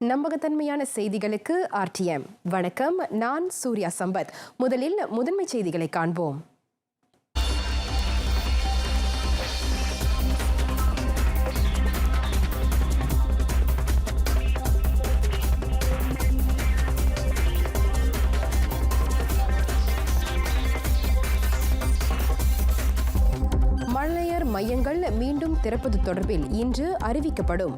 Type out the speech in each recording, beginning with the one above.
நம்பகத்தன்மையான செய்திகளுக்கு RTM. வணக்கம், நான் சூர்யா சம்பத். முதலில் முதன்மை செய்திகளை காண்போம். மழலையர் மையங்கள் மீண்டும் திறப்பது தொடர்பில் இன்று அறிவிக்கப்படும்.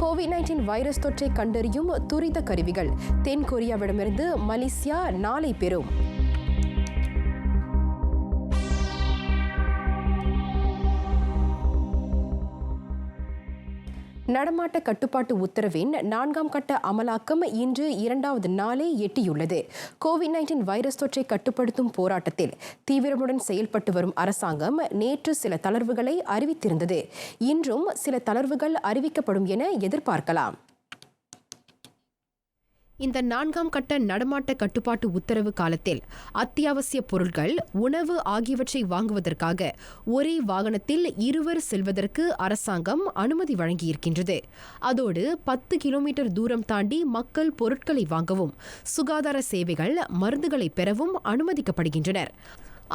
COVID-19 வைரஸ் தொற்றை கண்டறியும் துரித கருவிகள் தென் கொரியாவிடமிருந்து மலேசியா நாளை பெறும். நடமாட்ட கட்டுப்பாட்டு உத்தரவின் 4ஆம் கட்ட அமலாக்கம் இன்று 2வது நாளை எட்டியுள்ளது. COVID-19 வைரஸ் தொற்றை கட்டுப்படுத்தும் போராட்டத்தில் தீவிரமுடன் செயல்பட்டு வரும் அரசாங்கம் நேற்று சில தளர்வுகளை அறிவித்திருந்தது. இன்றும் சில தளர்வுகள் அறிவிக்கப்படும் என எதிர்பார்க்கலாம். இந்த 4ஆம் கட்ட நடமாட்ட கட்டுப்பாட்டு உத்தரவு காலத்தில் அத்தியாவசிய பொருட்கள், உணவு ஆகியவற்றை வாங்குவதற்காக ஒரே வாகனத்தில் இருவர் செல்வதற்கு அரசாங்கம் அனுமதி வழங்கியிருக்கின்றது. அதோடு 10 கிலோமீட்டர் தூரம் தாண்டி மக்கள் பொருட்களை வாங்கவும், சுகாதார சேவைகள், மருந்துகளை பெறவும் அனுமதிக்கப்படுகின்றனர்.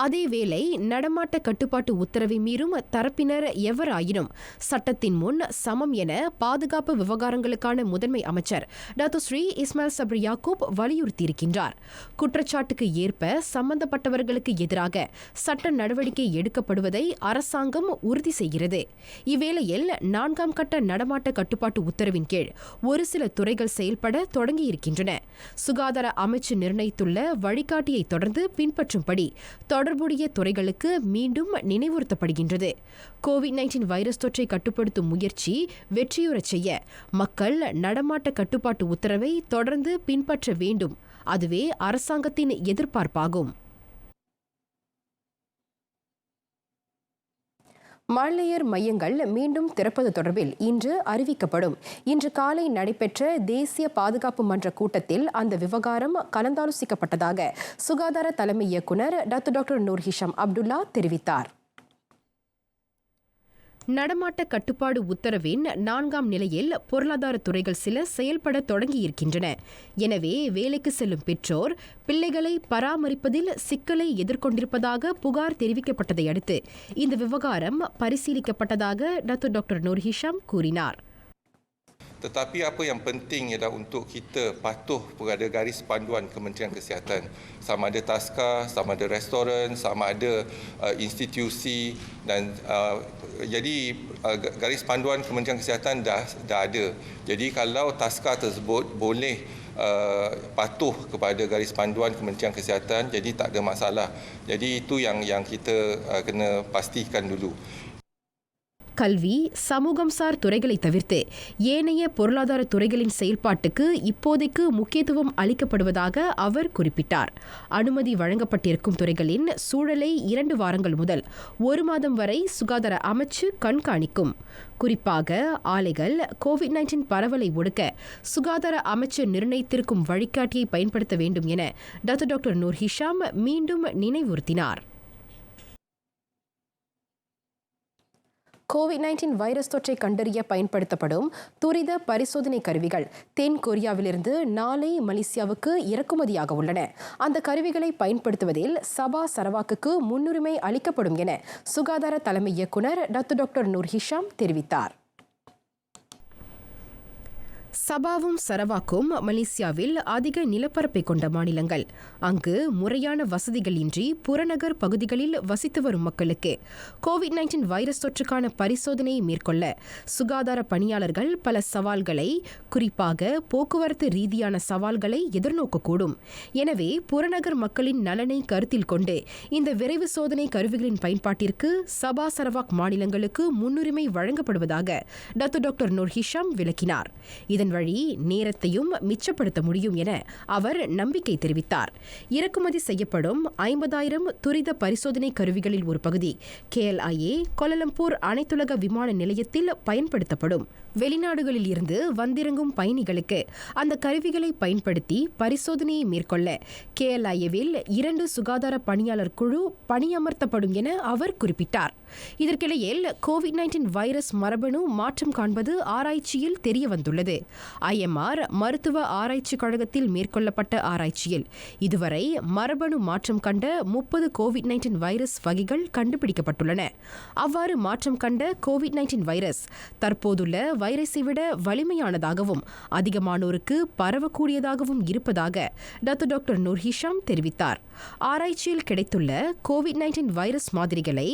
அதேவேளை நடமாட்ட கட்டுப்பாட்டு உத்தரவை மீறும் தரப்பினர் எவராயினும் சட்டத்தின் முன் சமம் என பாதுகாப்பு விவகாரங்களுக்கான முதன்மை அமைச்சர் டாக்டர் ஸ்ரீ இஸ்மாயில் சப்ரி யாக்கூப் வலியுறுத்தியிருக்கின்றார். குற்றச்சாட்டுக்கு ஏற்ப சம்பந்தப்பட்டவர்களுக்கு எதிராக சட்ட நடவடிக்கை எடுக்கப்படுவதை அரசாங்கம் உறுதி செய்கிறது. இவ்வேளையில் 4ஆம் கட்ட நடமாட்ட கட்டுப்பாட்டு உத்தரவின் கீழ் ஒரு சில துறைகள் செயல்பட தொடங்கியிருக்கின்றன. சுகாதார அமைச்சு நிர்ணயித்துள்ள வழிகாட்டியை தொடர்ந்து பின்பற்றும்படி தொடர்புடைய துறைகளுக்கு மீண்டும் நினைவுறுத்தப்படுகின்றது. COVID-19 வைரஸ் தொற்றை கட்டுப்படுத்தும் முயற்சி வெற்றியுறச் செய்ய மக்கள் நடமாட்ட கட்டுப்பாட்டு உத்தரவை தொடர்ந்து பின்பற்ற வேண்டும். அதுவே அரசாங்கத்தின் எதிர்பார்ப்பாகும். மழலையர் மையங்கள் மீண்டும் திறப்பது தொடர்பில் இன்று அறிவிக்கப்படும். இன்று காலை நடைபெற்ற தேசிய பாதுகாப்பு மன்ற கூட்டத்தில் அந்த விவகாரம் கலந்தாலோசிக்கப்பட்டதாக சுகாதார தலைமை இயக்குனர் டாக்டர் நூர் ஹிஷாம் அப்துல்லா தெரிவித்தார். நடமாட்ட கட்டுப்பாடு உத்தரவின் 4ஆம் நிலையில் பொருளாதார துறைகள் சில செயல்பட தொடங்கியிருக்கின்றன. எனவே வேலைக்கு செல்லும் பெற்றோர் பிள்ளைகளை பராமரிப்பதில் சிக்கலை எதிர்கொண்டிருப்பதாக புகார் தெரிவிக்கப்பட்டதை அடுத்து இந்த விவகாரம் பரிசீலிக்கப்பட்டதாக டாக்டர் நூர் ஹிஷாம் கூறினார். Tetapi apa yang penting ialah untuk kita patuh pada garis panduan Kementerian Kesihatan. Sama ada taska, sama ada restoran, sama ada institusi dan jadi garis panduan Kementerian Kesihatan dah ada. Jadi kalau taska tersebut boleh patuh kepada garis panduan Kementerian Kesihatan, jadi tak ada masalah. Jadi itu yang kita kena pastikan dulu. கல்வி, சமூகம்சார் துறைகளை தவிர்த்து ஏனைய பொருளாதார துறைகளின் செயல்பாட்டுக்கு இப்போதைக்கு முக்கியத்துவம் அளிக்கப்படுவதாக அவர் குறிப்பிட்டார். அனுமதி வழங்கப்பட்டிருக்கும் துறைகளின் சூழலை 2 வாரங்கள் முதல் 1 மாதம் வரை சுகாதார அமைச்சு கண்காணிக்கும். குறிப்பாக ஆலைகள் COVID-19 பரவலை ஒடுக்க சுகாதார அமைச்சு நிர்ணயித்திருக்கும் வழிகாட்டியை பயன்படுத்த வேண்டும் என டாக்டர் நூர் ஹிஷாம் மீண்டும் நினைவுறுத்தினார். COVID-19 வைரஸ் தொற்றை கண்டறிய பயன்படுத்தப்படும் துரித பரிசோதனை கருவிகள் தென் கொரியாவிலிருந்து நாளை மலேசியாவுக்கு இறக்குமதியாக உள்ளன. அந்த கருவிகளை பயன்படுத்துவதில் சபா சரவாக்குக்கு முன்னுரிமை அளிக்கப்படும் என சுகாதார தலைமை இயக்குனர் டாக்டர் நூர் ஹிஷாம் தெரிவித்தார். சபாவும் சரவாக்கும் மலேசியாவில் அதிக நிலப்பரப்பை கொண்ட மாநிலங்கள். அங்கு முறையான வசதிகள் இன்றி புறநகர் பகுதிகளில் வசித்து வரும் மக்களுக்கு COVID-19 வைரஸ் தொற்றுக்கான பரிசோதனையை மேற்கொள்ள சுகாதார பணியாளர்கள் பல சவால்களை, குறிப்பாக போக்குவரத்து ரீதியான சவால்களை எதிர்நோக்கக்கூடும். எனவே புறநகர் மக்களின் நலனை கருத்தில் கொண்டு இந்த விரைவு சோதனை கருவிகளின் பயன்பாட்டிற்கு சபா சரவாக் மாநிலங்களுக்கு முன்னுரிமை வழங்கப்படுவதாக டாக்டர் நூர் ஹிஷாம் விளக்கினார். இதன் வழி நேரத்தையும் மிச்சப்படுத்த முடியும் என அவர் நம்பிக்கை தெரிவித்தார். இறக்குமதி செய்யப்படும் 50,000 துரித பரிசோதனை கருவிகளில் ஒரு பகுதி KLIA கோலாலம்பூர் அனைத்துலக விமான நிலையத்தில் பயன்படுத்தப்படும். வெளிநாடுகளில் இருந்து வந்திறங்கும் பயணிகளுக்கு அந்த கருவிகளை பயன்படுத்தி பரிசோதனையை மேற்கொள்ள KLIAவில் 2 சுகாதார பணியாளர் குழு பணியமர்த்தப்படும் என அவர் குறிப்பிட்டார். இதற்கிடையில் COVID-19 வைரஸ் மரபணு மாற்றம் காண்பது ஆராய்ச்சியில் தெரிய வந்துள்ளது. IMR மருத்துவ ஆராய்ச்சி கழகத்தில் மேற்கொள்ளப்பட்ட ஆராய்ச்சியில் இதுவரை மரபணு மாற்றம் கண்ட 30 COVID-19 வைரஸ் வகைகள் கண்டுபிடிக்கப்பட்டுள்ளன. அவ்வாறு மாற்றம் கண்ட COVID-19 வைரஸ் தற்போதுள்ள வைரஸை விட வலிமையானதாகவும் அதிகமானோருக்கு பரவக்கூடியதாகவும் இருப்பதாக டாக்டர் நூர் ஹிஷாம் தெரிவித்தார். ஆராய்ச்சியில் கிடைத்துள்ள COVID-19 வைரஸ் மாதிரிகளை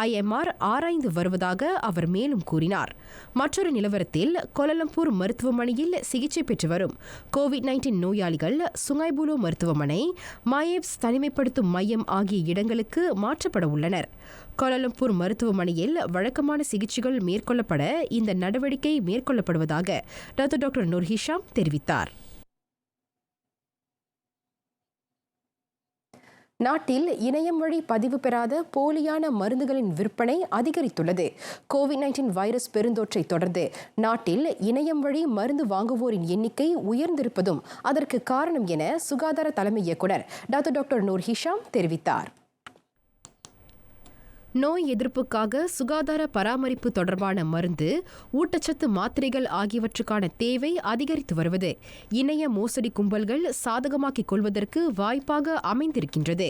IMR ஆராய்ந்து வருவதாக அவர் மேலும் கூறினார். மற்றொரு நிலவரத்தில் கோலாலம்பூர் மருத்துவமனையில் சிகிச்சை பெற்று வரும் COVID-19 நோயாளிகள் சுங்காய்புலோ மருத்துவமனை, மாயேப்ஸ் தனிமைப்படுத்தும் மையம் ஆகிய இடங்களுக்கு மாற்றப்பட உள்ளனர். கோலாலம்பூர் மருத்துவமனையில் வழக்கமான சிகிச்சைகள் மேற்கொள்ளப்பட இந்த நடவடிக்கை மேற்கொள்ளப்படுவதாக டாக்டர் நூர் ஹிஷாம் தெரிவித்தார். நாட்டில் இணையம் வழி பதிவு பெறாத போலியான மருந்துகளின் விற்பனை அதிகரித்துள்ளது. COVID-19 வைரஸ் பெருந்தொற்றை தொடர்ந்து நாட்டில் இணையம் வழி மருந்து வாங்குவோரின் எண்ணிக்கை உயர்ந்திருப்பதும் அதற்கு காரணம் என சுகாதார தலைமை இயக்குனர் டாக்டர் நூர் ஹிஷாம் தெரிவித்தார். நோய் எதிர்ப்புக்காக சுகாதார பராமரிப்பு தொடர்பான மருந்து, ஊட்டச்சத்து மாத்திரைகள் ஆகியவற்றுக்கான தேவை அதிகரித்து வருவது இணைய மோசடி கும்பல்கள் சாதகமாக்கிக் கொள்வதற்கு வாய்ப்பாக அமைந்திருக்கின்றது.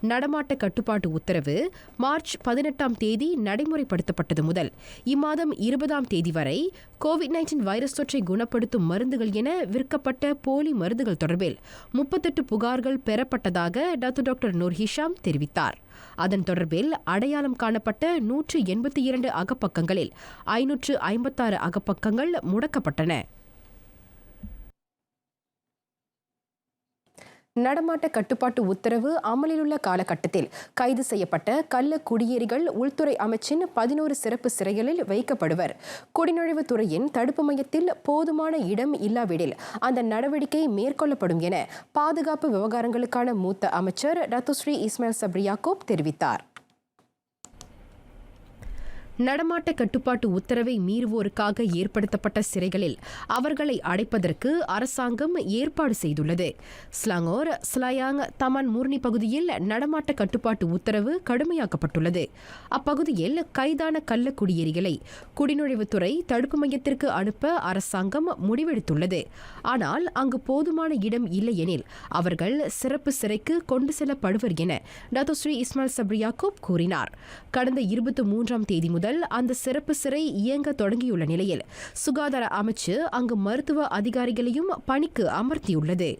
நடமாட்ட கட்டுப்பாட்டு உத்தரவு மார்ச் 18ஆம் தேதி நடைமுறைப்படுத்தப்பட்டது முதல் இம்மாதம் 20ஆம் தேதி வரை COVID-19 வைரஸ் தொற்றை குணப்படுத்தும் மருந்துகள் என விற்கப்பட்ட போலி மருந்துகள் தொடர்பில் 38 புகார்கள் பெறப்பட்டதாக டாக்டர் நூர் ஹிஷாம் தெரிவித்தார். அதன் தொடர்பில் அடையாளம் காணப்பட்ட 182 அகப்பக்கங்களில் 556 அகப்பக்கங்கள் முடக்கப்பட்டன. நடமாட்ட கட்டுப்பாட்டு உத்தரவு அமலிலுள்ள காலகட்டத்தில் கைது செய்யப்பட்ட கள்ள குடியேறிகள் உள்துறை அமைச்சின் 11 சிறப்பு சிறைகளில் வைக்கப்படுவர். குடிநுழைவுத் துறையின் தடுப்பு மையத்தில் போதுமான இடம் இல்லாவிடில் அந்த நடவடிக்கை மேற்கொள்ளப்படும் என பாதுகாப்பு விவகாரங்களுக்கான மூத்த அமைச்சர் டாக்டர் இஸ்மாயில் சப்ரி யாக்கூப் தெரிவித்தார். நடமாட்ட கட்டுப்பாட்டு உத்தரவை மீறுவோருக்காக ஏற்படுத்தப்பட்ட சிறைகளில் அவர்களை அடைப்பதற்கு அரசாங்கம் ஏற்பாடு செய்துள்ளது. ஸ்லாங்கோர், ஸ்லாயாங், தமான் மூர்னி பகுதியில் நடமாட்ட கட்டுப்பாட்டு உத்தரவு கடுமையாக்கப்பட்டுள்ளது. அப்பகுதியில் கைதான கள்ள குடியேறிகளை குடிநுழைவுத்துறை தடுப்பு மையத்திற்கு அனுப்ப அரசாங்கம் முடிவெடுத்துள்ளது. ஆனால் அங்கு போதுமான இடம் இல்லையெனில் அவர்கள் சிறப்பு சிறைக்கு கொண்டு செல்லப்படுவர் என டாக்டர் இஸ்மாயில் சப்ரி யாக்கூப் கூறினார். கடந்த 23ஆம் தேதி முதல் அந்த சிறப்பு சிறை இயங்க தொடங்கியுள்ள நிலையில் சுகாதார அமைச்சு அங்கு மருத்துவ அதிகாரிகளையும் பணிக்கு அமர்த்தியுள்ளது.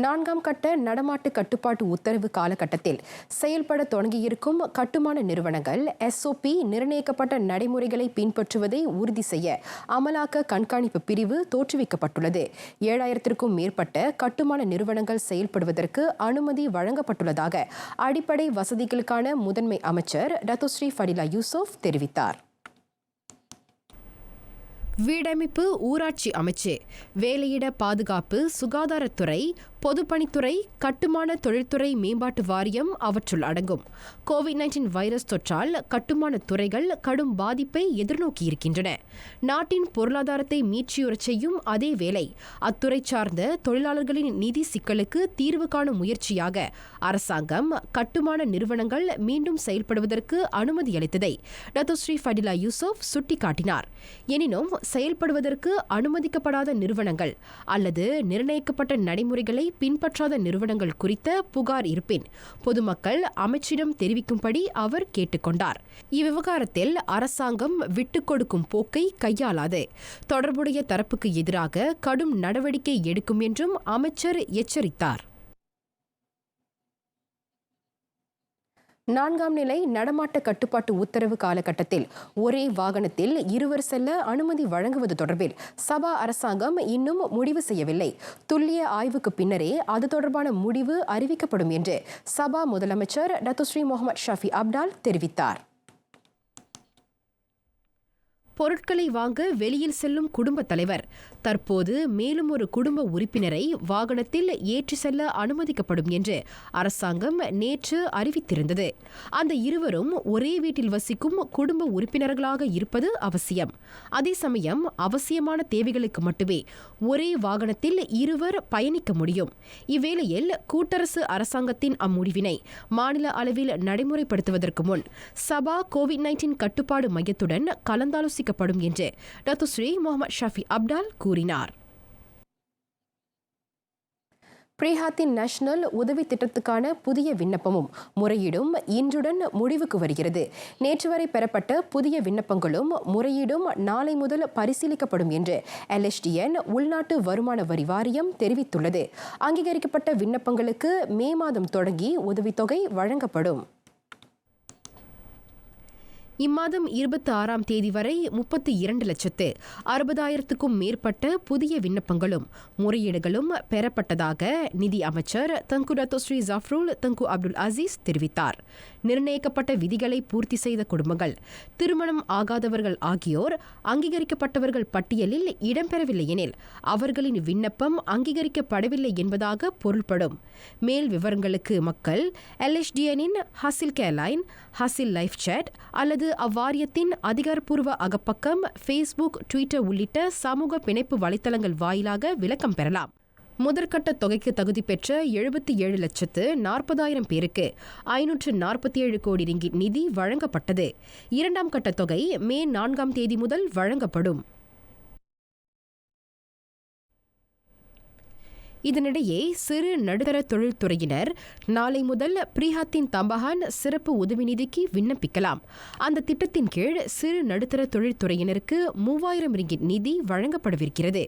4ஆம் கட்ட நடமாட்டு கட்டுப்பாட்டு உத்தரவு காலகட்டத்தில் செயல்பட தொடங்கியிருக்கும் கட்டுமான நிறுவனங்கள் SOP நிர்ணயிக்கப்பட்ட நடைமுறைகளை பின்பற்றுவதை உறுதி செய்ய அமலாக்க கண்காணிப்பு பிரிவு தோற்றுவிக்கப்பட்டுள்ளது. 7000க்கும் மேற்பட்ட கட்டுமான நிறுவனங்கள் செயல்படுவதற்கு அனுமதி வழங்கப்பட்டுள்ளதாக அடிப்படை வசதிகளுக்கான முதன்மை அமைச்சர் டாக்டர் ஃபடிலா யூசுப் தெரிவித்தார். வீடமைப்பு, ஊராட்சி அமைச்சு, வேலையிட பாதுகாப்பு, சுகாதாரத்துறை, பொதுப்பணித்துறை, கட்டுமான தொழில்துறை மேம்பாட்டு வாரியம் அவற்றுள் அடங்கும். COVID-19 வைரஸ் தொற்றால் கட்டுமான துறைகள் கடும் பாதிப்பை எதிர்நோக்கியிருக்கின்றன. நாட்டின் பொருளாதாரத்தை மீட்சியுறச் செய்யும் அதே வேளை அத்துறை சார்ந்த தொழிலாளர்களின் நிதி சிக்கலுக்கு தீர்வு காணும் முயற்சியாக அரசாங்கம் கட்டுமான நிறுவனங்கள் மீண்டும் செயல்படுவதற்கு அனுமதி அளித்ததை டாக்டர் ஃபடிலா யூசுப் சுட்டிக்காட்டினார். எனினும் செயல்படுவதற்கு அனுமதிக்கப்படாத நிறுவனங்கள் அல்லது நிர்ணயிக்கப்பட்ட நடைமுறைகளை பின்பற்றாத நிறுவனங்கள் குறித்த புகார் இருப்பின் பொதுமக்கள் அமைச்சிடம் தெரிவிக்கும்படி அவர் கேட்டுக்கொண்டார். இவ்விவகாரத்தில் அரசாங்கம் விட்டுக் கொடுக்கும் போக்கை கையாளாது தொடர்புடைய தரப்புக்கு எதிராக கடும் நடவடிக்கை எடுக்கும் என்றும் அமைச்சர் எச்சரித்தார். 4ஆம் நிலை நடமாட்ட கட்டுப்பாட்டு உத்தரவு காலகட்டத்தில் ஒரே வாகனத்தில் இருவர் செல்ல அனுமதி வழங்குவது தொடர்பில் சபா அரசாங்கம் இன்னும் முடிவு செய்யவில்லை. துல்லிய ஆய்வுக்கு பின்னரே அது தொடர்பான முடிவு அறிவிக்கப்படும் என்று சபா முதலமைச்சர் டாக்டர் முகமது ஷாஃபி அப்டால் தெரிவித்தார். பொருட்களை வாங்க வெளியில் செல்லும் குடும்ப தலைவர் தற்போது மேலும் ஒரு குடும்ப உறுப்பினரை வாகனத்தில் ஏற்றி செல்ல அனுமதிக்கப்படும் என்று அரசாங்கம் நேற்று அறிவித்திருந்தது. அந்த இருவரும் ஒரே வீட்டில் வசிக்கும் குடும்ப உறுப்பினர்களாக இருப்பது அவசியம். அதே சமயம் அவசியமான தேவைகளுக்கு மட்டுமே ஒரே வாகனத்தில் இருவர் பயணிக்க முடியும். இவ்வேளையில் கூட்டரசு அரசாங்கத்தின் அம்முடிவினை மாநில அளவில் நடைமுறைப்படுத்துவதற்கு முன் சபா கோவிட்-19 கட்டுப்பாடு மையத்துடன் கலந்தாலோசிக்கப்படும் என்று டாக்டர் ஸ்ரீ முகமது ஷாஃபி அப்டால் கூறினார். பிரேஹாத்தின் நேஷனல் உதவி திட்டத்துக்கான புதிய விண்ணப்பமும் முறையீடும் இன்றுடன் முடிவுக்கு வருகிறது. நேற்று வரை பெறப்பட்ட புதிய விண்ணப்பங்களும் முறையீடும் நாளை முதல் பரிசீலிக்கப்படும் என்று LHDN உள்நாட்டு வருமான வரி வாரியம் தெரிவித்துள்ளது. அங்கீகரிக்கப்பட்ட விண்ணப்பங்களுக்கு மே மாதம் தொடங்கி உதவித்தொகை வழங்கப்படும். இம்மாதம் 26ஆம் தேதி வரை 32,60,000க்கும் மேற்பட்ட புதிய விண்ணப்பங்களும் முறையீடுகளும் பெறப்பட்டதாக நிதி அமைச்சர் தங்கு டாக்டர் ஸ்ரீ ஜஃப்ருல் தங்கு அப்துல் அசீஸ் தெரிவித்தார். நிர்ணயிக்கப்பட்ட விதிகளை பூர்த்தி செய்த குடும்பங்கள், திருமணம் ஆகாதவர்கள் ஆகியோர் அங்கீகரிக்கப்பட்டவர்கள் பட்டியலில் இடம்பெறவில்லை எனில் அவர்களின் விண்ணப்பம் அங்கீகரிக்கப்படவில்லை என்பதாக பொருள்படும். மேல் விவரங்களுக்கு மக்கள் LHDN-இன் ஹசில் கேர்லைன், ஹசில் லைஃப் சேட் அல்லது அவ்வாரியத்தின் அதிகாரப்பூர்வ அகப்பக்கம், ஃபேஸ்புக், ட்விட்டர் உள்ளிட்ட சமூக பிணைப்பு வலைத்தளங்கள் வாயிலாக விளக்கம் பெறலாம். முதற்கட்ட தொகைக்கு தகுதி பெற்ற 77,40,000 பேருக்கு 547 கோடி ரிங்கிட் நிதி வழங்கப்பட்டது. இரண்டாம் கட்ட தொகை மே 4ஆம் தேதி முதல் வழங்கப்படும். இதனிடையே சிறு நடுத்தர தொழில்துறையினர் நாளை முதல் பிரீஹாத்தின் தம்பஹான் சிறப்பு உதவி நிதிக்கு விண்ணப்பிக்கலாம். அந்த திட்டத்தின் கீழ் சிறு நடுத்தர தொழில்துறையினருக்கு 3,000 ரிங்கிட் நிதி வழங்கப்படவிருக்கிறது.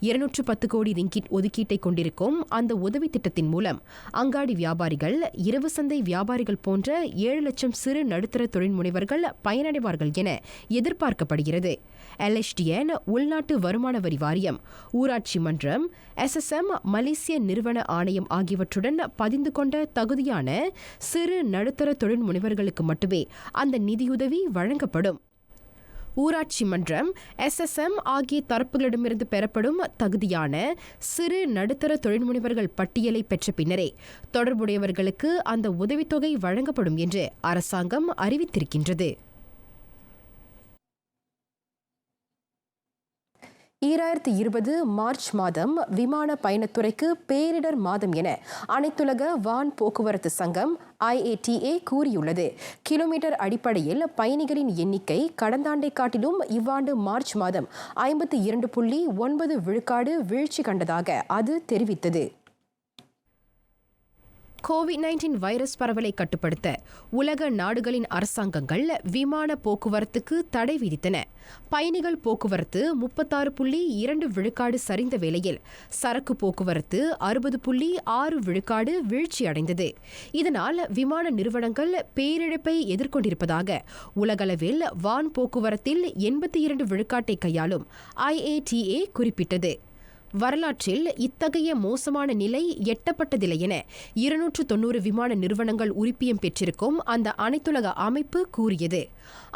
210 கோடி ரிங்கிட் ஒதுக்கீட்டை கொண்டிருக்கும் அந்த உதவி திட்டத்தின் மூலம் அங்காடி வியாபாரிகள், இரவு சந்தை வியாபாரிகள் போன்ற 7 லட்சம் சிறு நடுத்தர தொழில் முனைவர்கள் பயனடைவார்கள் என எதிர்பார்க்கப்படுகிறது. LHDN உள்நாட்டு வருமான வரி வாரியம், ஊராட்சி மன்றம், SSM, மலேசிய நிறுவன ஆணையம் ஆகியவற்றுடன் பதிந்து கொண்ட தகுதியான சிறு நடுத்தர தொழில் முனைவர்களுக்கு மட்டுமே அந்த நிதியுதவி வழங்கப்படும். ஊராட்சி மன்றம், SSM ஆகிய தரப்புகளிடமிருந்து பெறப்படும் தகுதியான சிறு நடுத்தர தொழில் முனைவர்கள் பட்டியலை பெற்ற பின்னரே தொடர்புடையவர்களுக்கு அந்த உதவித்தொகை வழங்கப்படும் என்று அரசாங்கம் அறிவித்திருக்கின்றது. 2020 மார்ச் மாதம் விமான பயணத்துறைக்கு பேரிடர் மாதம் என அனைத்துலக வான் போக்குவரத்து சங்கம் IATA கூறியுள்ளது. கிலோமீட்டர் அடிப்படையில் பயணிகளின் எண்ணிக்கை கடந்த ஆண்டை காட்டிலும் இவ்வாண்டு மார்ச் மாதம் 52.9 விழுக்காடு வீழ்ச்சி கண்டதாக அது தெரிவித்தது. கோவிட்-19 வைரஸ் பரவலை கட்டுப்படுத்த உலக நாடுகளின் அரசாங்கங்கள் விமான போக்குவரத்துக்கு தடை விதித்தன. பயணிகள் போக்குவரத்து 36.2 விழுக்காடு சரிந்த வேளையில் சரக்கு போக்குவரத்து 60.6 விழுக்காடு வீழ்ச்சியடைந்தது. இதனால் விமான நிறுவனங்கள் பேரிழப்பை எதிர்கொண்டிருப்பதாக உலகளவில் வான் போக்குவரத்தில் 82 விழுக்காட்டை கையாளும் IATA குறிப்பிட்டது. வரலாற்றில் இத்தகைய மோசமான நிலை எட்டப்பட்டதில்லை என 290 விமான நிறுவனங்கள் உரிப்பியம் பெற்றிருக்கும் அந்த அனைத்துலக அமைப்பு கூறியது.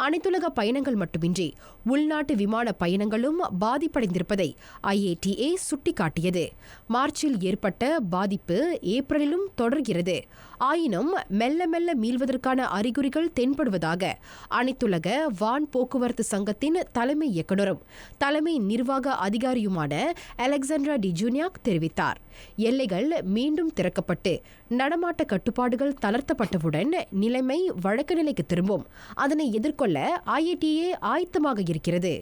அனைத்துலக பயணங்கள் மட்டுமின்றி உள்நாட்டு விமான பயணங்களும் பாதிப்படைந்திருப்பதை IATA சுட்டிக்காட்டியது. மார்ச்சில் ஏற்பட்ட பாதிப்பு ஏப்ரலிலும் தொடர்கிறது. ஆயினும் மெல்ல மெல்ல மீள்வதற்கான அறிகுறிகள் தென்படுவதாக அனைத்துலக வான் போக்குவரத்து சங்கத்தின் தலைமை இயக்குநரும் தலைமை நிர்வாக அதிகாரியுமான அலெக்சாண்ட்ரா டி ஜூனியாக் தெரிவித்தார். எல்லைகள் மீண்டும் திறக்கப்பட்டு நடமாட்ட கட்டுப்பாடுகள் தளர்த்தப்பட்டவுடன் நிலைமை வழக்கு நிலைக்கு திரும்பும். அதனை எதிர்கொள்ள IATA ஆயத்தமாக இருக்கிறது.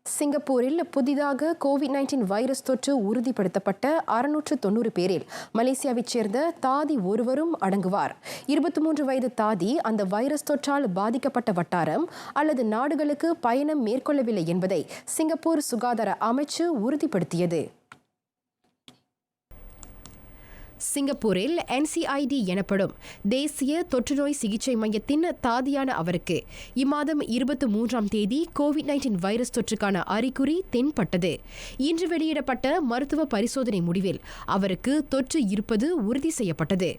சிங்கப்பூரில் புதிதாக கோவிட்-19 வைரஸ் தொற்று உறுதிப்படுத்தப்பட்ட 690 பேரில் மலேசியாவைச் சேர்ந்த தாதி ஒருவரும் அடங்குவார். 23 வயது தாதி அந்த வைரஸ் தொற்றால் பாதிக்கப்பட்ட வட்டாரம் அல்லது நாடுகளுக்கு பயணம் மேற்கொள்ளவில்லை என்பதை சிங்கப்பூர் சுகாதார அமைச்சு உறுதிப்படுத்தியது. சிங்கப்பூரில் NCID எனப்படும் தேசிய தொற்றுநோய் சிகிச்சை மையத்தின் தாதியான அவருக்கு இம்மாதம் 23ஆம் தேதி COVID-19 வைரஸ் தொற்றுக்கான அறிகுறி தென்பட்டது. இன்று வெளியிடப்பட்ட மருத்துவ பரிசோதனை முடிவில் அவருக்கு தொற்று இருப்பது உறுதி செய்யப்பட்டது.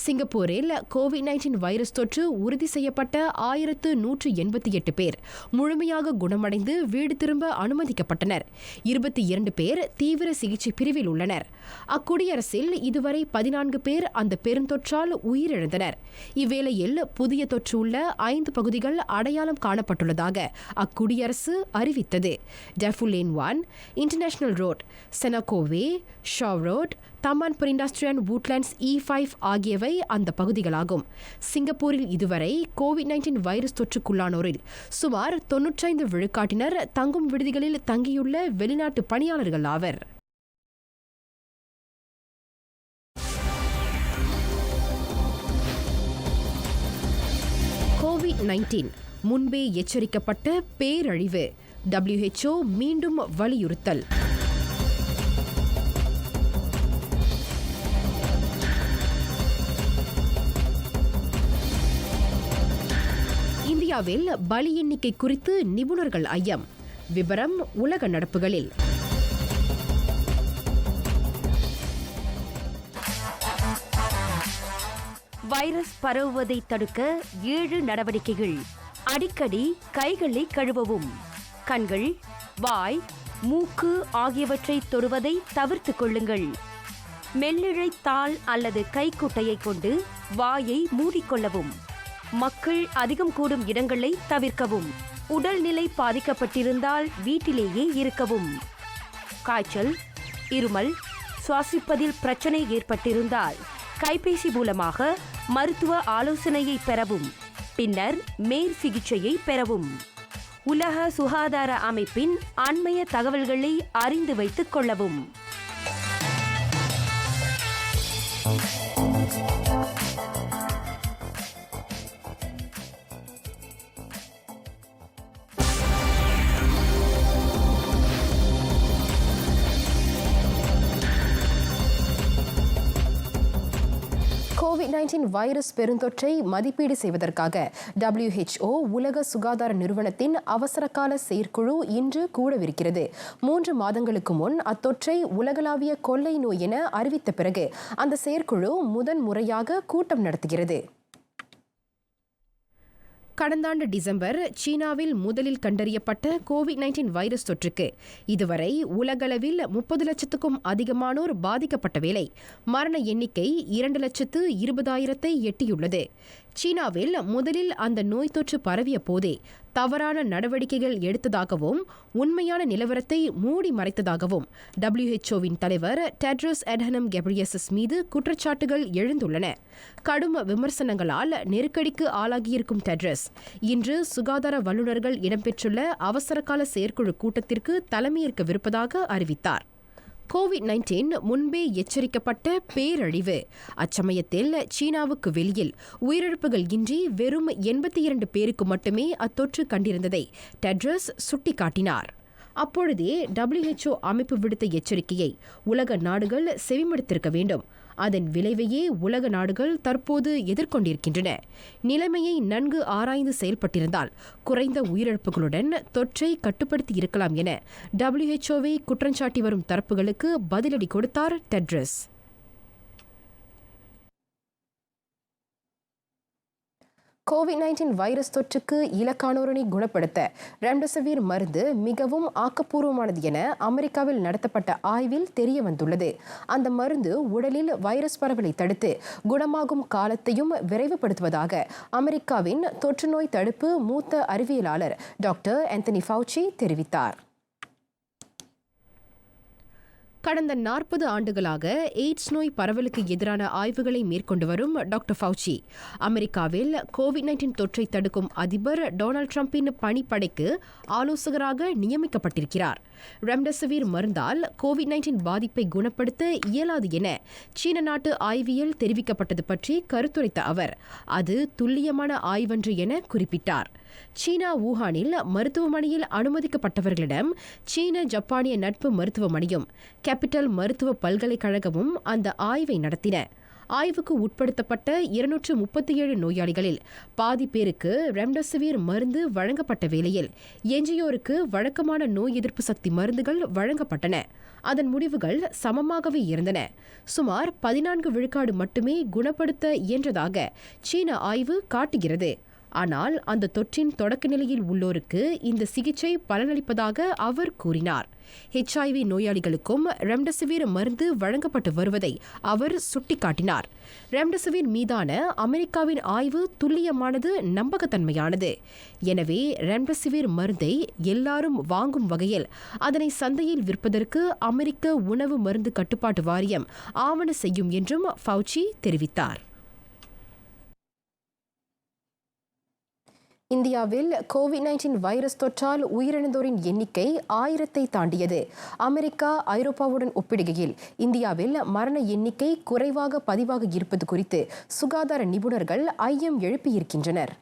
சிங்கப்பூரில் COVID-19 வைரஸ் தொற்று உறுதி செய்யப்பட்ட 1188 பேர் முழுமையாக குணமடைந்து வீடு திரும்ப அனுமதிக்கப்பட்டனர். 22 பேர் தீவிர சிகிச்சை பிரிவில் உள்ளனர். அக்குடியரசில் இதுவரை 14 பேர் அந்த பெருந்தொற்றால் உயிரிழந்தனர். இவ்வேளையில் புதிய தொற்று உள்ள 5 பகுதிகள் அடையாளம் காணப்பட்டுள்ளதாக அக்குடியரசு அறிவித்தது. Defu Lane 1, International Road, Senoko Way, Shaw Road, தமான் பெரிண்டாஸ்ட்ரியன் வூட்லேண்ட்ஸ் E5 ஆகியவை அந்த பகுதிகளாகும். சிங்கப்பூரில் இதுவரை COVID-19 வைரஸ் தொற்றுக்குள்ளானோரில் சுமார் 95 விழுக்காட்டினர் தங்கும் விடுதிகளில் தங்கியுள்ள வெளிநாட்டு பணியாளர்கள் ஆவர். COVID-19 முன்பே எச்சரிக்கப்பட்ட பேரழிவு, WHO மீண்டும் வலியுறுத்தல். இந்தியாவில் பலி எண்ணிக்கை குறித்து நிபுணர்கள் ஐயம். விபரம் உலக நடப்புகளில். வைரஸ் பரவுவதை தடுக்க 7 நடவடிக்கைகள். அடிக்கடி கைகளை கழுவவும். கண்கள், வாய், மூக்கு ஆகியவற்றை தொடுவதை தவிர்த்துக் கொள்ளுங்கள். மெல்லிழை தாள் அல்லது கைக்குட்டையை கொண்டு வாயை மூடிக்கொள்ளவும். மக்கள் அதிகம் கூடும் இடங்களை தவிர்க்கவும். உடல்நிலை பாதிக்கப்பட்டிருந்தால் வீட்டிலேயே இருக்கவும். காய்ச்சல், இருமல், சுவாசிப்பதில் பிரச்சனை ஏற்பட்டிருந்தால் கைபேசி மூலமாக மருத்துவ ஆலோசனையை பெறவும். பின்னர் மேல் சிகிச்சையை பெறவும். உலக சுகாதார அமைப்பின் அண்மைய தகவல்களை அறிந்து வைத்துக் கொள்ளவும். COVID-19 வைரஸ் பெருந்தொற்றை மதிப்பீடு செய்வதற்காக WHO உலக சுகாதார நிறுவனத்தின் அவசரகால செயற்குழு இன்று கூடவிருக்கிறது. 3 மாதங்களுக்கு முன் அத்தொற்றை உலகளாவிய கொள்ளை நோய் என அறிவித்த பிறகு அந்த செயற்குழு முதன்முறையாக கூட்டம் நடத்துகிறது. கடந்த ஆண்டு டிசம்பர் சீனாவில் முதலில் கண்டறியப்பட்ட COVID-19 வைரஸ் தொற்றுக்கு இதுவரை உலகளவில் 30 லட்சத்துக்கும் அதிகமானோர் பாதிக்கப்பட்ட வேளை மரண எண்ணிக்கை 2,20,000 எட்டியுள்ளது. சீனாவில் முதலில் அந்த நோய் தொற்று பரவிய போதே தவறான நடவடிக்கைகள் எடுத்ததாகவும் உண்மையான நிலவரத்தை மூடி மறைத்ததாகவும் WHOவின் தலைவர் டெட்ரோஸ் அட்ஹனம் கெப்ரியசஸ் மீது குற்றச்சாட்டுகள் எழுந்துள்ளன. கடும் விமர்சனங்களால் நெருக்கடிக்கு ஆளாகியிருக்கும் டெட்ரோஸ் இன்று சுகாதார வல்லுநர்கள் இடம்பெற்றுள்ள அவசரகால செயற்குழு கூட்டத்திற்கு தலைமையேற்கவிருப்பதாக அறிவித்தார். COVID-19 முன்பே எச்சரிக்கப்பட்ட பேரழிவு. அச்சமயத்தில் சீனாவுக்கு வெளியில் உயிரிழப்புகள் இன்றி வெறும் 82 பேருக்கு மட்டுமே அத்தொற்று கண்டிருந்ததை டெட்ரோஸ் சுட்டிக்காட்டினார். அப்பொழுதே WHO அமைப்பு விடுத்த எச்சரிக்கையை உலக நாடுகள் செவிமடுத்திருக்க வேண்டும். அதன் விளைவையே உலக நாடுகள் தற்போது எதிர்கொண்டிருக்கின்றன. நிலைமையை நன்கு ஆராய்ந்து செயல்பட்டிருந்தால் குறைந்த உயிரிழப்புகளுடன் தொற்றை கட்டுப்படுத்தி இருக்கலாம் என WHO குற்றஞ்சாட்டி வரும் தரப்புகளுக்கு பதிலடி கொடுத்தார் டெட்ரோஸ். COVID-19 வைரஸ் தொற்றுக்கு இலக்கானோரை குணப்படுத்த ரெம்டெசிவிர் மருந்து மிகவும் ஆக்கப்பூர்வமானது என அமெரிக்காவில் நடத்தப்பட்ட ஆய்வில் தெரிய வந்துள்ளது. அந்த மருந்து உடலில் வைரஸ் பரவலை தடுத்து குணமாகும் காலத்தையும் விரைவுபடுத்துவதாக அமெரிக்காவின் தொற்றுநோய் தடுப்பு மூத்த அறிவியலாளர் டாக்டர் ஆந்தனி ஃபவுச்சி தெரிவித்தார். கடந்த 40 ஆண்டுகளாக எய்ட்ஸ் நோய் பரவலுக்கு எதிரான ஆய்வுகளை மேற்கொண்டு வரும் டாக்டர் ஃபவுச்சி அமெரிக்காவில் COVID-19 தொற்றை தடுக்கும் அதிபர் டொனால்ட் ட்ரம்பின் பணிப்படைக்கு ஆலோசகராக நியமிக்கப்பட்டிருக்கிறார். ரெம்டெசிவிர் மருந்தால் COVID-19 பாதிப்பை குணப்படுத்த இயலாது என சீன நாட்டு ஆய்வியல் தெரிவிக்கப்பட்டது பற்றி கருத்துரைத்த அவர் அது துல்லியமான ஆய்வன்று என குறிப்பிட்டார். சீனா வூஹானில் மருத்துவமனையில் அனுமதிக்கப்பட்டவர்களிடம் சீன ஜப்பானிய நட்பு மருத்துவமனையும் கேபிட்டல் மருத்துவ பல்கலைக்கழகமும் அந்த ஆய்வை நடத்தின. ஆய்வுக்கு உட்படுத்தப்பட்ட 237 நோயாளிகளில் பாதி பேருக்கு ரெம்டெசிவிர் மருந்து வழங்கப்பட்ட வேளையில் எஞ்சியோருக்கு வழக்கமான நோய் எதிர்ப்பு சக்தி மருந்துகள் வழங்கப்பட்டன. அதன் முடிவுகள் சமமாகவே இருந்தன. சுமார் 14 விழுக்காடு மட்டுமே குணப்படுத்த இயன்றதாக சீன ஆய்வு காட்டுகிறது. ஆனால் அந்த தொற்றின் தொடக்க நிலையில் உள்ளோருக்கு இந்த சிகிச்சை பலனளிப்பதாக அவர் கூறினார். HIV நோயாளிகளுக்கும் ரெம்டெசிவிர் மருந்து வழங்கப்பட்டு வருவதை அவர் சுட்டிக்காட்டினார். ரெம்டெசிவிர் மீதான அமெரிக்காவின் ஆய்வு துல்லியமானது, நம்பகத்தன்மையானது. எனவே ரெம்டெசிவிர் மருந்தை எல்லாரும் வாங்கும் வகையில் அதனை சந்தையில் விற்பதற்கு அமெரிக்க உணவு மருந்து கட்டுப்பாட்டு வாரியம் ஆவண செய்யும் என்றும் ஃபவுச்சி தெரிவித்தார். இந்தியாவில் கோவிட்-19 வைரஸ் தொற்றால் உயிரிழந்தோரின் எண்ணிக்கை 1000-ஐ தாண்டியது. அமெரிக்கா, ஐரோப்பாவுடன் ஒப்பிடுகையில் இந்தியாவில் மரண எண்ணிக்கை குறைவாக பதிவாக இருப்பது குறித்து சுகாதார நிபுணர்கள் ஐயம் எழுப்பியிருக்கின்றனர்.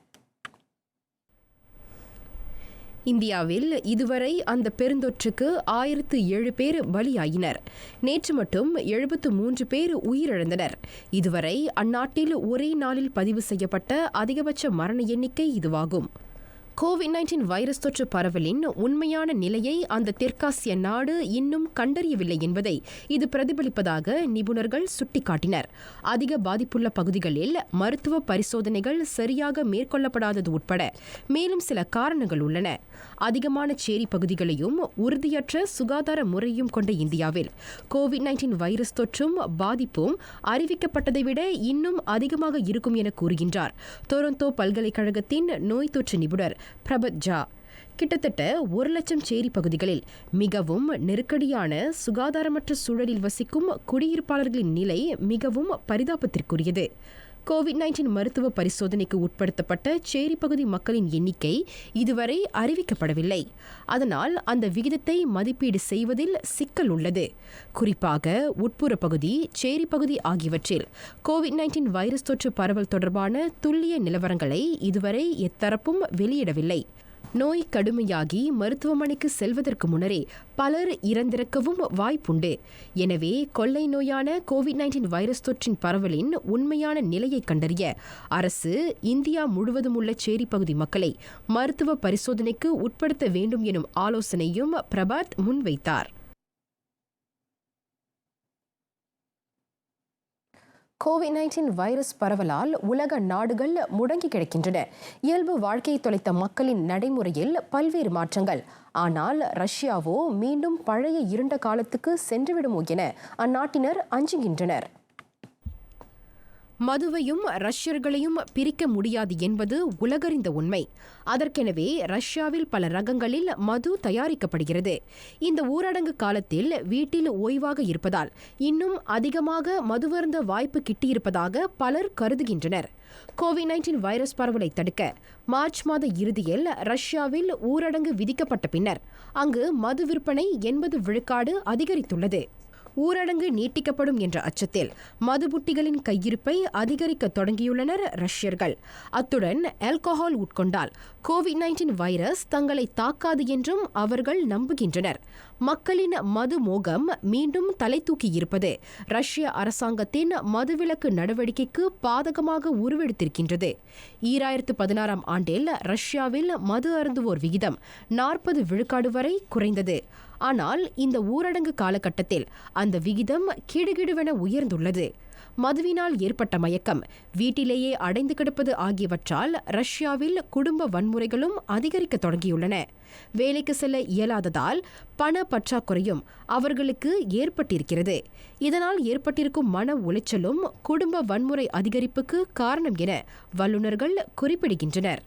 இந்தியாவில் இதுவரை அந்த பெருந்தொற்றுக்கு 1007 பேர் பலியாயினர். நேற்று மட்டும் 73 பேர் உயிரிழந்தனர். இதுவரை அந்நாட்டில் ஒரே நாளில் பதிவு செய்யப்பட்ட அதிகபட்ச மரண எண்ணிக்கை இதுவாகும். கோவிட்-19 வைரஸ் தொற்று பரவலின் உண்மையான நிலையை அந்த தெற்காசிய நாடு இன்னும் கண்டறியவில்லை என்பதை இது பிரதிபலிப்பதாக நிபுணர்கள் சுட்டிக்காட்டினர். அதிக பாதிப்புள்ள பகுதிகளில் மருத்துவ பரிசோதனைகள் சரியாக மேற்கொள்ளப்படாதது உட்பட மேலும் சில காரணங்கள் உள்ளன. அதிகமான சேரி பகுதிகளையும் உறுதியற்ற சுகாதார முறையும் கொண்ட இந்தியாவில் கோவிட்-19 வைரஸ் தொற்றும் பாதிப்பும் அறிவிக்கப்பட்டதை விட இன்னும் அதிகமாக இருக்கும் என கூறுகின்றார் டொரண்டோ பல்கலைக்கழகத்தின் நோய் தொற்று நிபுணர் பிரபத் ஜா. கிட்டத்தட்ட 1,00,000 சேரி பகுதிகளில் மிகவும் நெருக்கடியான சுகாதாரமற்ற சூழலில் வசிக்கும் குடியிருப்பாளர்களின் நிலை மிகவும் பரிதாபத்திற்குரியது. கோவிட்-19 மருத்துவ பரிசோதனைக்கு உட்படுத்தப்பட்ட சேரி பகுதி மக்களின் எண்ணிக்கை இதுவரை அறிவிக்கப்படவில்லை. அதனால் அந்த விகிதத்தை மதிப்பீடு செய்வதில் சிக்கல் உள்ளது. குறிப்பாக உட்புற பகுதி, சேரி பகுதி ஆகியவற்றில் கோவிட்-19 வைரஸ் தொற்று பரவல் தொடர்பான துல்லிய நிலவரங்களை இதுவரை எத்தரப்பும் வெளியிடவில்லை. நோய் கடுமையாகி மருத்துவமனைக்கு செல்வதற்கு முன்னரே பலர் இறந்திருக்கவும் வாய்ப்புண்டு. எனவே கொள்ளை நோயான கோவிட்-19 வைரஸ் தொற்றின் பரவலின் உண்மையான நிலையை கண்டறிய அரசு இந்தியா முழுவதும் உள்ள சேரி பகுதி மக்களை மருத்துவ பரிசோதனைக்கு உட்படுத்த வேண்டும் எனும் ஆலோசனையும் பிரபாத் முன்வைத்தார். கோவிட்-19 வைரஸ் பரவலால் உலக நாடுகள் முடங்கி கிடக்கின்றன. இயல்பு வாழ்க்கையை தொலைத்த மக்களின் நடைமுறையில் பல்வேறு மாற்றங்கள். ஆனால் ரஷ்யாவோ மீண்டும் பழைய இருண்ட காலத்துக்கு சென்றுவிடுமோ என அந்நாட்டினர் அஞ்சுகின்றனர். மதுவையும் ரஷ்யர்களையும் பிரிக்க முடியாது என்பது உலகறிந்த உண்மை. அதற்கெனவே ரஷ்யாவில் பல ரகங்களில் மது தயாரிக்கப்படுகிறது. இந்த ஊரடங்கு காலத்தில் வீட்டில் ஓய்வாக இருப்பதால் இன்னும் அதிகமாக மதுவருந்த வாய்ப்பு கிட்டியிருப்பதாக பலர் கருதுகின்றனர். கோவிட்-19 வைரஸ் பரவலை தடுக்க மார்ச் மாத இறுதியில் ரஷ்யாவில் ஊரடங்கு விதிக்கப்பட்ட பின்னர் அங்கு மது விற்பனை 80 விழுக்காடு அதிகரித்துள்ளது. ஊரடங்கு நீட்டிக்கப்படும் என்ற அச்சத்தில் மதுபுட்டிகளின் கையிருப்பை அதிகரிக்க தொடங்கியுள்ளனர் ரஷ்யர்கள். அத்துடன் ஆல்கஹால் உட்கொண்டால் கோவிட்-19 வைரஸ் தங்களை தாக்காது என்றும் அவர்கள் நம்புகின்றனர். மக்களின் மது மோகம் மீண்டும் தலை தூக்கியிருப்பது ரஷ்ய அரசாங்கத்தின் மதுவிலக்கு நடவடிக்கைக்கு பாதகமாக உருவெடுத்திருக்கின்றது. 2016 ஆண்டில் ரஷ்யாவில் மது அருந்துவோர் விகிதம் 40 விழுக்காடு வரை குறைந்தது. ஆனால் இந்த ஊரடங்கு காலகட்டத்தில் அந்த விகிதம் கிடுகிடுவென உயர்ந்துள்ளது. மதுவினால் ஏற்பட்ட மயக்கம், வீட்டிலேயே அடைந்து கிடப்பது ஆகியவற்றால் ரஷ்யாவில் குடும்ப வன்முறைகளும் அதிகரிக்க தொடங்கியுள்ளன. வேலைக்கு செல்ல இயலாததால் பண பற்றாக்குறையும் அவர்களுக்கு ஏற்பட்டிருக்கிறது. இதனால் ஏற்பட்டிருக்கும் மன உளைச்சலும் குடும்ப வன்முறை அதிகரிப்புக்கு காரணம் என வல்லுநர்கள் குறிப்பிடுகின்றனர்.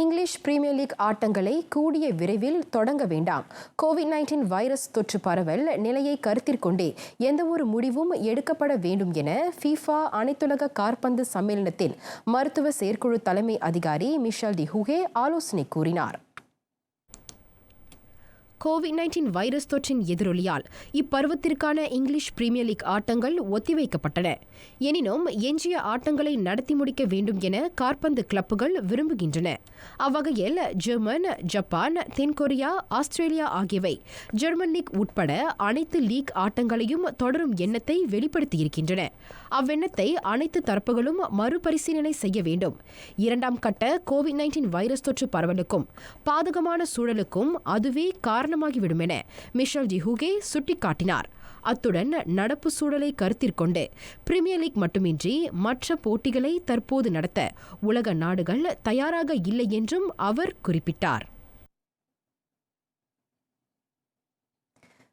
இங்கிலீஷ் பிரீமியர் லீக் ஆட்டங்களை கூடிய விரைவில் தொடங்க வேண்டாம். கோவிட்-19 வைரஸ் தொற்று பரவல் நிலையை கருத்தில் கொண்டே எந்தவொரு முடிவும் எடுக்கப்பட வேண்டும் என ஃபீஃபா அனைத்துலக காற்பந்து சம்மேளனத்தின் மருத்துவ செயற்குழு தலைமை அதிகாரி மிஷேல் டி ஹூகே ஆலோசனை கூறினார். கோவிட்-19 வைரஸ் தொற்றின் எதிரொலியால் இப்பருவத்திற்கான இங்கிலீஷ் பிரீமியர் லீக் ஆட்டங்கள் ஒத்திவைக்கப்பட்டன. எனினும் எஞ்சிய ஆட்டங்களை நடத்தி முடிக்க வேண்டும் என காற்பந்து கிளப்புகள் விரும்புகின்றன. அவ்வகையில் ஜெர்மன், ஜப்பான், தென்கொரியா, ஆஸ்திரேலியா ஆகியவை ஜெர்மன் லீக் உட்பட அனைத்து லீக் ஆட்டங்களையும் தொடரும் எண்ணத்தை வெளிப்படுத்தியிருக்கின்றன. அவ்வெண்ணத்தை அனைத்து தரப்புகளும் மறுபரிசீலனை செய்ய வேண்டும். இரண்டாம் கட்ட கோவிட்-19 வைரஸ் தொற்று பரவலுக்கும் பாதகமான சூழலுக்கும் அதுவே காரணமாகிவிடும் என மிஷல் டிஹூகே சுட்டிக்காட்டினார். அத்துடன் நடப்பு சூழலை கருத்திற்கொண்டு பிரீமியர் லீக் மட்டுமின்றி மற்ற போட்டிகளை தற்போது நடத்த உலக நாடுகள் தயாராக இல்லை என்றும் அவர் குறிப்பிட்டார்.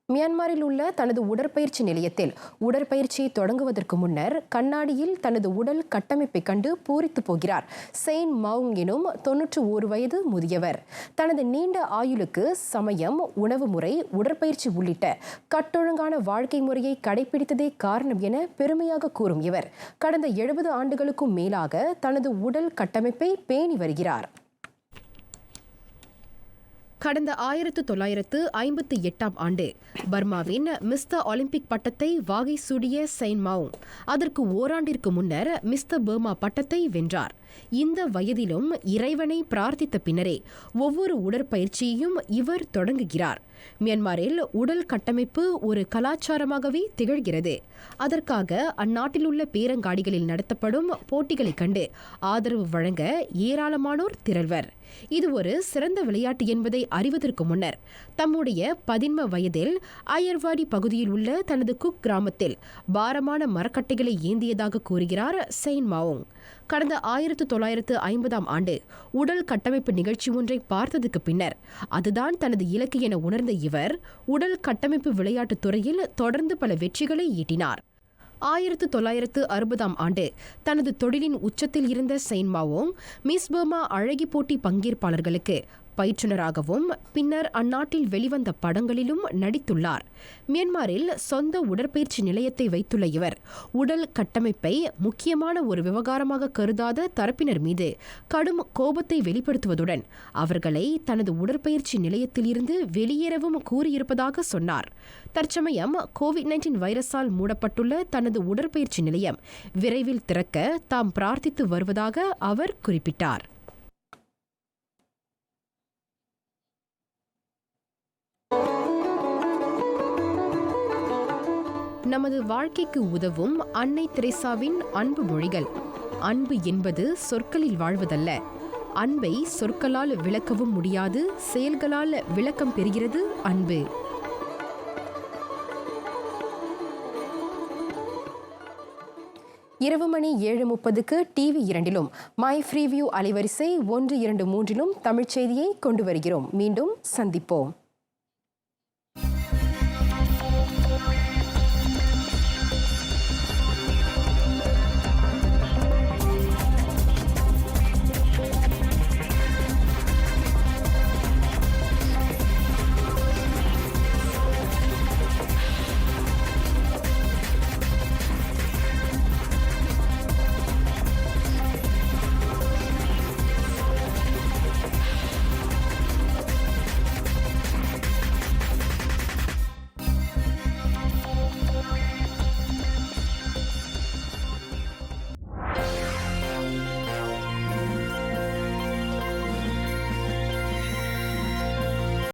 மியான்மரில் உள்ள தனது உடற்பயிற்சி நிலையத்தில் உடற்பயிற்சியை தொடங்குவதற்கு முன்னர் கண்ணாடியில் தனது உடல் கட்டமைப்பை கண்டு பூரித்து போகிறார் செயின் மவுங் எனும் 91 வயது முதியவர். தனது நீண்ட ஆயுளுக்கு சமயம், உணவு முறை, உடற்பயிற்சி உள்ளிட்ட கட்டொழுங்கான வாழ்க்கை முறையை கடைபிடித்ததே காரணம் என பெருமையாக கூறும் இவர் கடந்த 70 ஆண்டுகளுக்கும் மேலாக தனது உடல் கட்டமைப்பை பேணி வருகிறார். கடந்த 1958 ஆண்டு பர்மாவின் மிஸ்டர் ஒலிம்பிக் பட்டத்தை வாகை சூடிய செயின் மவுங் அதற்கு ஓராண்டிற்கு முன்னர் மிஸ்டர் பர்மா பட்டத்தை வென்றார். இந்த வயதிலும் இறைவனை பிரார்த்தித்த பின்னரே ஒவ்வொரு உடற்பயிற்சியையும் இவர் தொடங்குகிறார். மியான்மரில் உடல் கட்டமைப்பு ஒரு கலாச்சாரமாகவே திகழ்கிறது. அதற்காக அந்நாட்டில் உள்ள பேரங்காடிகளில் நடத்தப்படும் போட்டிகளைக் கண்டு ஆதரவு வழங்க ஏராளமானோர் திரள்வர். இது ஒரு சிறந்த விளையாட்டு என்பதை அறிவதற்கு முன்னர் தம்முடைய 13 வயதில் அயர்வாடி பகுதியில் உள்ள தனது குக் கிராமத்தில் பாரமான மரக்கட்டைகளை ஏந்தியதாக கூறுகிறார் செயின் மவுங். கடந்த 1950 ஆண்டு உடல் கட்டமைப்பு நிகழ்ச்சி ஒன்றை பார்த்ததுக்கு பின்னர் அதுதான் தனது இலக்கு என உணர்ந்த இவர் உடல் கட்டமைப்பு விளையாட்டுத் துறையில் தொடர்ந்து பல வெற்றிகளை ஈட்டினார். 1960 ஆண்டு தனது தொழிலின் உச்சத்தில் இருந்த செயின் மவுங் மிஸ் பர்மா அழகி போட்டி பங்கேற்பாளர்களுக்கு பயிற்றுனராகவும் பின்னர் அந்நாட்டில் வெளிவந்த படங்களிலும் நடித்துள்ளார். மியான்மரில் சொந்த உடற்பயிற்சி நிலையத்தை வைத்துள்ள இவர் உடல் கட்டமைப்பை முக்கியமான ஒரு விவகாரமாக கருதாத தரப்பினர் மீது கடும் கோபத்தை வெளிப்படுத்துவதுடன் அவர்களை தனது உடற்பயிற்சி நிலையத்தில் இருந்து வெளியேறவும் கூறியிருப்பதாக சொன்னார். தற்சமயம் கோவிட்-19 வைரஸால் மூடப்பட்டுள்ள தனது உடற்பயிற்சி நிலையம் விரைவில் திறக்க தாம் பிரார்த்தித்து வருவதாக அவர் குறிப்பிட்டார். நமது வாழ்க்கைக்கு உதவும் அன்னை தெரேசாவின் அன்பு மொழிகள். அன்பு என்பது சொற்களில் வாழ்வதல்ல. அன்பை சொற்களால் விளக்கவும் முடியாது, செயல்களால் விளக்கம் பெறுகிறது அன்பு. இரவு மணி 7:30க்கு TV2 மை ஃப்ரீவியூ அலைவரிசை 123 தமிழ்ச் செய்தியை கொண்டு வருகிறோம். மீண்டும் சந்திப்போம்.